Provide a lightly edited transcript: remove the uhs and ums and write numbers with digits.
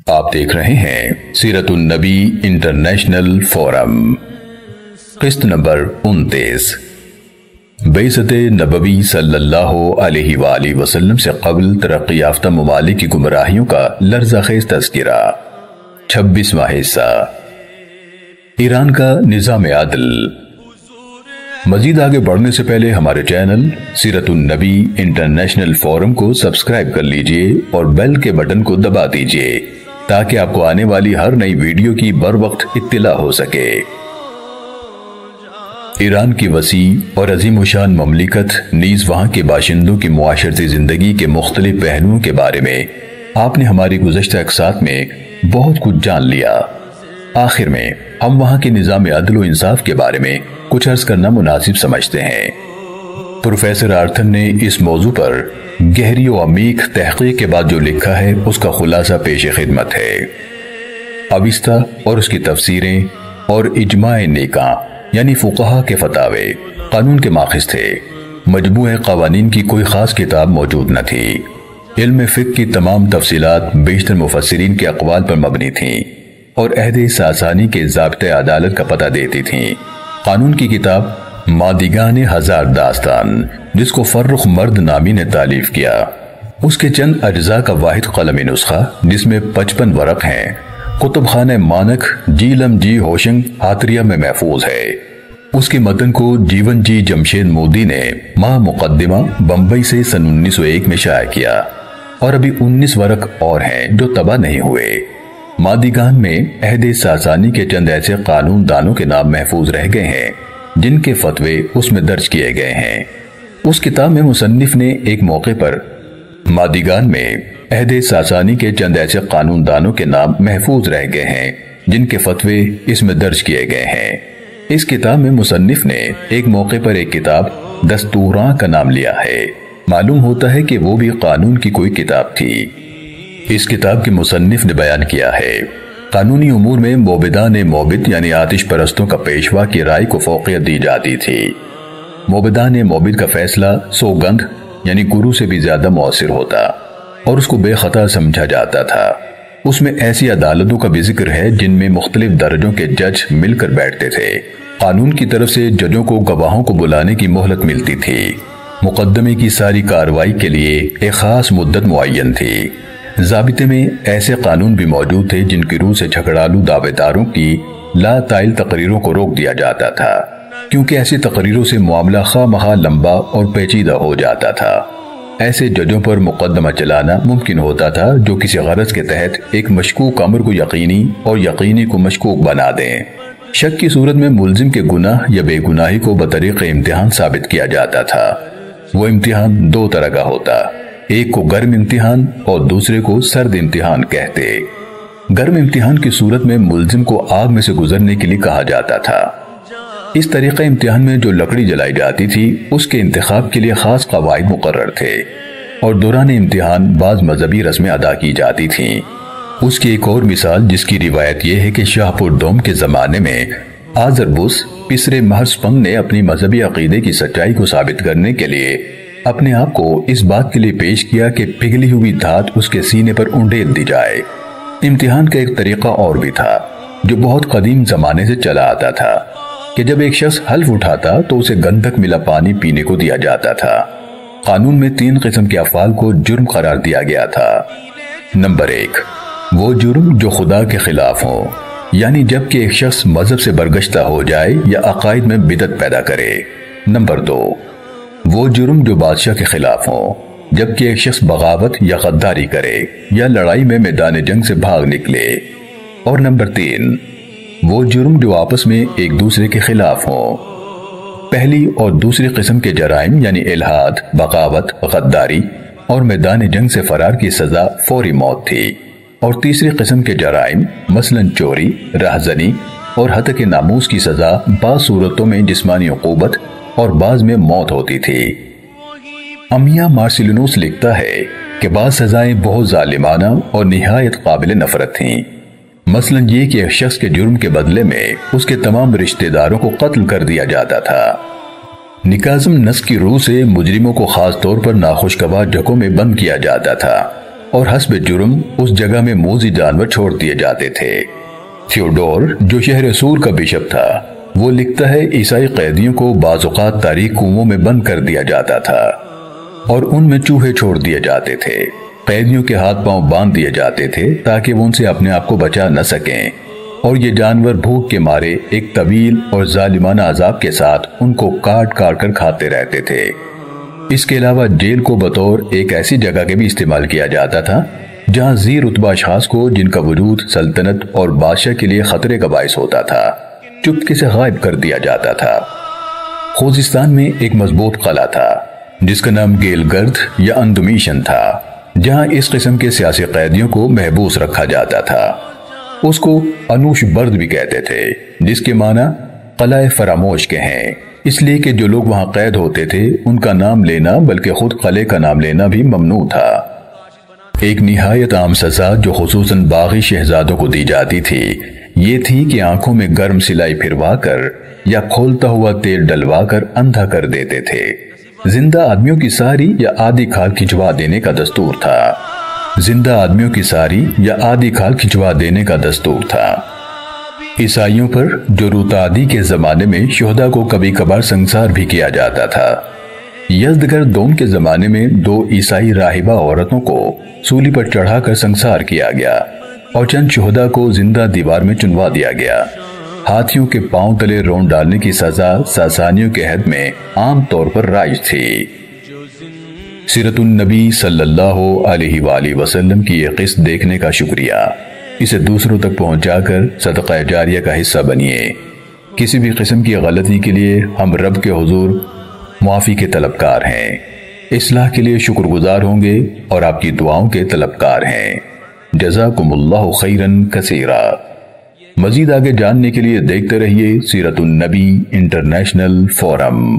آپ دیکھ رہے ہیں سیرت النبی انٹرنیشنل فورم، قسط نمبر 29۔ بعثت نبوی صلی اللہ علیہ وآلہ وسلم سے قبل ترقی یافتہ ممالک کی گمراہیوں کا لرزہ خیز تذکرہ، 26واں حصہ، ایران کا نظام عدل۔ مزید آگے بڑھنے سے پہلے ہمارے چینل سیرت النبی انٹرنیشنل فورم کو سبسکرائب کر لیجئے اور بیل کے بٹن کو دبا دیجئے تاکہ آپ کو آنے والی ہر نئی ویڈیو کی بر وقت اطلاع ہو سکے۔ ایران کی وسیع اور عظیم الشان مملکت نیز وہاں کے باشندوں کی معاشرتی زندگی کے مختلف پہلوؤں کے بارے میں آپ نے ہماری گزشتہ اقساط میں بہت کچھ جان لیا۔ آخر میں ہم وہاں کے نظام عدل و انصاف کے بارے میں کچھ عرض کرنا مناسب سمجھتے ہیں۔ پروفیسر آرتھن نے اس موضوع پر گہری و عمیق تحقیق کے بعد جو لکھا ہے اس کا خلاصہ پیش خدمت ہے۔ اوسطی اور اس کی تفسیریں اور اجماع نیکاں یعنی فقہا کے فتاوے قانون کے ماخذ تھے۔ مجموعہ قوانین کی کوئی خاص کتاب موجود نہ تھی۔ علم فقہ کی تمام تفصیلات بیشتر مفسرین کے اقوال پر مبنی تھیں اور عہد ساسانی کے ضابطۂ عدالت کا پتہ دیتی تھیں۔ قانون کی کتاب مادگان ہزار داستان، جس کو فرخ مرد نامی نے تالیف کیا، اس کے چند اجزاء کا واحد قلمی نسخہ جس میں 55 ورق ہیں کتب خانہ مانک جیلم جی ہوشنگ ہاتریہ میں محفوظ ہے۔ اس کے متن کو جیون جی جمشید مودی نے ماہ مقدمہ بمبئی سے سن 1901 میں شائع کیا، اور ابھی 19 ورق اور ہیں جو طبع نہیں ہوئے۔ مادگان میں عہد ساسانی کے چند ایسے قانون دانوں کے نام محفوظ رہ گئے ہیں جن کے فتوے اس میں درج کیے گئے ہیں۔ اس کتاب میں مصنف نے ایک موقع پر مادگان میں عہد ساسانی کے چند ایسے قانون دانوں کے نام محفوظ رہ گئے ہیں جن کے فتوے اس میں درج کیے گئے ہیں۔ اس کتاب میں مصنف نے ایک موقع پر ایک کتاب دستوراں کا نام لیا ہے۔ معلوم ہوتا ہے کہ وہ بھی قانون کی کوئی کتاب تھی۔ اس کتاب کے مصنف نے بیان کیا ہے قانونی امور میں موبدان موبد یعنی آتش پرستوں کا پیشوا کی رائے کو فوقیت دی جاتی تھی۔ موبدان موبد کا فیصلہ سوگند یعنی گرو سے بھی زیادہ مؤثر ہوتا اور اس کو بے خطا سمجھا جاتا تھا۔ اس میں ایسی عدالتوں کا بھی ذکر ہے جن میں مختلف درجوں کے جج مل کر بیٹھتے تھے۔ قانون کی طرف سے ججوں کو گواہوں کو بلانے کی مہلت ملتی تھی۔ مقدمے کی ساری کارروائی کے لیے ایک خاص مدت معین تھی۔ ضابطے میں ایسے قانون بھی موجود تھے جن کی روح سے جھگڑالو دعوے داروں کی لا تائل تقریروں کو روک دیا جاتا تھا، کیونکہ ایسی تقریروں سے معاملہ خواہ مخواہ لمبا اور پیچیدہ ہو جاتا تھا۔ ایسے ججوں پر مقدمہ چلانا ممکن ہوتا تھا جو کسی غرض کے تحت ایک مشکوک امر کو یقینی اور یقینی کو مشکوک بنا دیں۔ شک کی صورت میں ملزم کے گناہ یا بے گناہی کو بطریق امتحان ثابت کیا جاتا تھا۔ وہ امتحان دو طرح کا ہوتا، ایک کو گرم امتحان اور دوسرے کو سرد امتحان کہتے۔ گرم امتحان کی صورت میں ملزم کو آگ میں سے گزرنے کے لیے کہا جاتا تھا۔ اس طریقہ امتحان میں جو لکڑی جلائی جاتی تھی اس کے انتخاب کے لیے خاص قواعد مقرر تھے اور دوران امتحان بعض مذہبی رسمیں ادا کی جاتی تھیں۔ اس کی ایک اور مثال جس کی روایت یہ ہے کہ شاہ پور دوم کے زمانے میں آذربس پسرے محض پنگ نے اپنی مذہبی عقیدے کی سچائی کو ثابت کرنے کے لیے اپنے آپ کو اس بات کے لیے پیش کیا کہ پگھلی ہوئی دھات اس کے سینے پر انڈیل دی جائے۔ امتحان کا ایک طریقہ اور بھی تھا جو بہت قدیم زمانے سے چلا آتا تھا کہ جب ایک شخص حلف اٹھاتا تو اسے گندھک ملا پانی پینے کو دیا جاتا تھا۔ قانون میں 3 قسم کے افعال کو جرم قرار دیا گیا تھا۔ نمبر 1، وہ جرم جو خدا کے خلاف ہوں، یعنی جب کہ ایک شخص مذہب سے برگشتہ ہو جائے یا عقائد میں بدعت پیدا کرے۔ نمبر 2، وہ جرم جو بادشاہ کے خلاف ہوں، جبکہ ایک شخص بغاوت یا غداری کرے یا لڑائی میں میدان جنگ سے بھاگ نکلے۔ اور نمبر 3، وہ جرم جو آپس میں ایک دوسرے کے خلاف ہوں۔ پہلی اور دوسری قسم کے جرائم یعنی الحاد، بغاوت، غداری اور میدان جنگ سے فرار کی سزا فوری موت تھی، اور تیسری قسم کے جرائم مثلاً چوری، رہزنی اور ہتک ناموس کی سزا بعض صورتوں میں جسمانی عقوبت اور بعض میں موت ہوتی تھی۔ امیہ مارسلینوس لکھتا ہے کہ بعض سزائیں بہت ظالمانہ اور نہایت قابل نفرت تھیں، مثلاً یہ کہ ایک شخص کے جرم کے بدلے میں اس کے تمام رشتہ داروں کو قتل کر دیا جاتا تھا۔ نکازم نس کی روح سے مجرموں کو خاص طور پر ناخوشگوار جگہوں میں بند کیا جاتا تھا اور حسب جرم اس جگہ میں موذی جانور چھوڑ دیے جاتے تھے۔ تھیوڈور جو شہر سور کا بشپ تھا وہ لکھتا ہے عیسائی قیدیوں کو بعض اوقات تاریک کنووں میں بند کر دیا جاتا تھا اور ان میں چوہے چھوڑ دیے جاتے تھے۔ قیدیوں کے ہاتھ پاؤں باندھ دیے جاتے تھے تاکہ وہ ان سے اپنے آپ کو بچا نہ سکیں، اور یہ جانور بھوک کے مارے ایک طویل اور ظالمانہ عذاب کے ساتھ ان کو کاٹ کاٹ کر کھاتے رہتے تھے۔ اس کے علاوہ جیل کو بطور ایک ایسی جگہ کے بھی استعمال کیا جاتا تھا جہاں ذی رتبہ اشخاص کو جن کا وجود سلطنت اور بادشاہ کے لیے خطرے کا باعث ہوتا تھا چپکے سے غائب کر دیا جاتا تھا۔ خوزستان میں ایک مضبوط قلعہ تھا جس کا نام گیل گرد یا اندمیشن تھا، جہاں اس قسم کے سیاسی قیدیوں کو محبوس رکھا جاتا تھا۔ اس کو انوش برد بھی کہتے تھے، جس کے معنی قلعہ فراموش کے ہیں، اس لیے کہ جو لوگ وہاں قید ہوتے تھے ان کا نام لینا بلکہ خود قلعے کا نام لینا بھی ممنوع تھا۔ ایک نہایت عام سزا جو خصوصاً باغی شہزادوں کو دی جاتی تھی یہ تھی کہ آنکھوں میں گرم سلائی پھروا کر یا کھولتا ہوا تیل ڈلوا کر اندھا کر دیتے تھے۔ زندہ آدمیوں کی ساری یا آدھی کھال کھنچوا دینے کا دستور تھا۔ زندہ آدمیوں کی ساری یا آدھی کھال کھنچوا دینے کا دستور تھا۔ عیسائیوں پر جو روتادی کے زمانے میں شہداء کو کبھی کبھار سنسار بھی کیا جاتا تھا۔ یزدگردون کے زمانے میں 2 عیسائی راہبہ عورتوں کو سولی پر چڑھا کر سنسار کیا گیا اور چند شہداء کو زندہ دیوار میں چنوا دیا گیا۔ ہاتھیوں کے پاؤں تلے رون ڈالنے کی سزا ساسانیوں کے عہد میں عام طور پر رائج تھی۔ سیرت النبی صلی اللہ علیہ وآلہ وسلم کی یہ قسط دیکھنے کا شکریہ، اسے دوسروں تک پہنچا کر صدقہ جاریہ کا حصہ بنیے۔ کسی بھی قسم کی غلطی کے لیے ہم رب کے حضور معافی کے طلبکار ہیں، اصلاح کے لیے شکر گزار ہوں گے اور آپ کی دعاؤں کے طلبکار ہیں۔ جزاکم اللہ خیرن کثیرا۔ مزید آگے جاننے کے لیے دیکھتے رہیے سیرت النبی انٹرنیشنل فورم۔